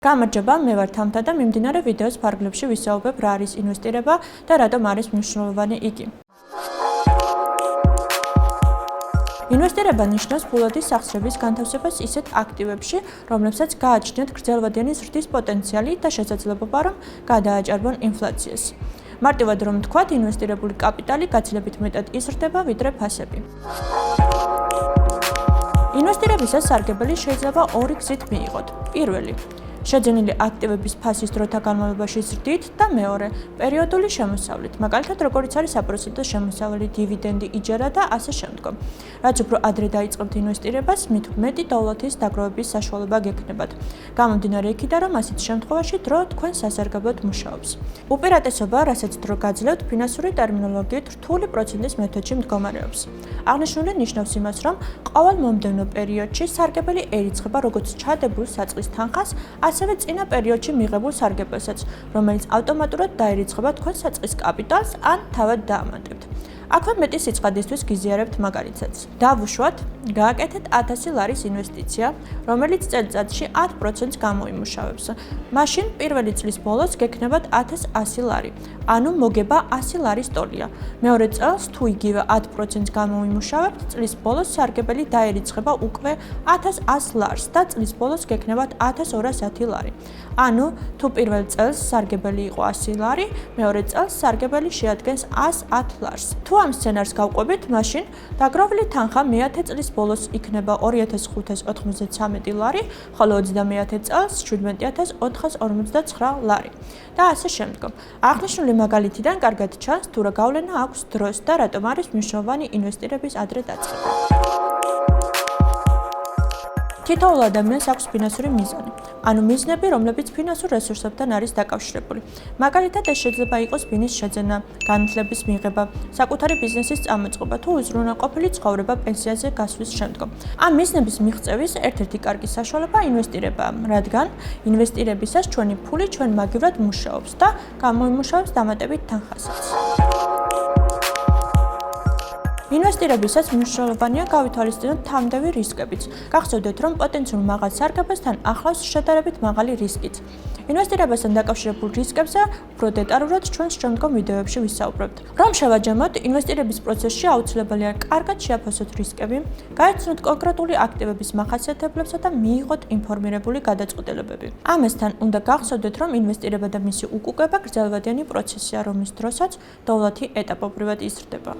გამარჯობა, მე ვარ თამთა და მიმდინარე ვიდეოს ფარგლებში ვისაუბრებ რა არის ინვესტირება და რატომ არის მნიშვნელოვანი იგი. ინვესტირება ნიშნავს ფულადის სახსრების განთავსებას ისეთ აქტივებში, რომლებსაც გააჩნიათ გრძელვადიანი ზრდის პოტენციალი და შესაძლებლობა, რომ გადააჭარბონ ინფლაციას. მარტივად რომ ვთქვათ, ინვესტირებული კაპიტალი გაცილებით მეტად იზრდება, ვიდრე ფასები. ინვესტირებისას სარგებელი შეიძლება ორი გზით მიიღოთ. პირველი შეძენილი აქტივების ფასის დროთა განმავლობაში ზრდით და მეორე პერიოდული შემოსავლით, მაგალითად როგორიც არის აპროცენტო შემოსავალი, დივიდენდი, იჯარა და ასე შემდგომ. რაც უფრო ადრე დაიწყებთ ინვესტირებას, მით მეტი დოვლათის დაგროვების საშუალება გექნებათ. გამომდინარე იქიდან, რომ ასეთ შემთხვევაში დრო თქვენ სასარგებლოდ მუშაობს. უპირატესობა, რასაც დრო გაძლევთ, ფინანსური ტერმინოლოგიით რთული პროცენტის მეთოდში მდგომარეობს. აღნიშნული ნიშნავს იმას, რომ ყოველ მომდევნო პერიოდში სარგებელი ერიცხება როგორც ჩადებულ საწყის თანხას, ასევე წინა პერიოდში მიღებულ სარგებელსაც, რომელიც ავტომატურად დაერიცხება თქვენ საწყის კაპიტალს ან თავად დაამატებთ. აქვე მეტი სიცხადისთვის გიზიარებთ მაგალითსაც. დავუშვათ, გააკეთეთ 1000 ლარის ინვესტიცია, რომელიც წელიწადში 10%-ს გამოიმუშავებს. მაშინ პირველი წლის ბოლოს გექნებათ 1100 ლარი, ანუ მოგება 100 ლარის ტოლია. მეორე წელს თუ იგივე 10%-ს გამოიმუშავებთ, წლის ბოლოს სარგებელი დაერიცხება უკვე 1100 ლარს და წლის ბოლოს გექნებათ 1210 ლარი. ანუ თუ პირველ წელს სარგებელი იყო 100 ლარი, მეორე წელს სარგებელი შეადგენს 110 ლარს. თუ ამ სცენარს გავყვებით, მაშინ დაგროვილი თანხა მეათე წლის ბოლოს იქნება 2593 ლარი, ხოლო 29 წელს 17459 ლარი და ასე შემდგომ. აღნიშნული მაგალითიდან კარგად ჩანს, თუ რა გავლენა აქვს დროს და რატომ არის მნიშვნელოვანი ინვესტირების ადრე დაწყება. თითოეულ ადამიანს აქვს ფინანსური მიზანი, ანუ მიზნები, რომლებიც ფინანსურ რესურსებთან არის დაკავშირებული. მაგალითად, ეს შეიძლება იყოს ბინის შეძენა, განათლების მიღება, საკუთარი ბიზნესის წამოწყობა თუ უზრუნველყოფილი ცხოვრება პენსიაზე გასვლის შემდგომ. ამ მიზნების მიღწევის ერთ-ერთი კარგი საშუალება ინვესტირებაა, რადგან ინვესტირებისას ჩვენი ფული ჩვენ მაგივრად მუშაობს და გამოიმუშავებს დამატებით თანხასაც. ინვესტირებისას მნიშვნელოვანია გავითვალისწინოთ თამდევი რისკებიც. გახსოვდეთ, რომ პოტენციურ მაღალ სარგებელთან ახლავს შედარებით მაღალი რისკიც. ინვესტირებასთან დაკავშირებულ რისკებზე უფრო დეტალურად ჩვენ შემდგომ ვიდეოებში ვისაუბრებთ. რომ შევაჯამოთ, ინვესტირების პროცესში აუცილებელია კარგად შეაფასოთ რისკები, გაიცნოთ კონკრეტული აქტივების მახასიათებლებსა და მიიღოთ ინფორმირებული გადაწყვეტილებები. ამასთან უნდა გახსოვდეთ, რომ ინვესტირება და მისი უკუგება გრძელვადიანი პროცესია, რომლის დროსაც დოვლათი ეტაპობრივად იზრდება.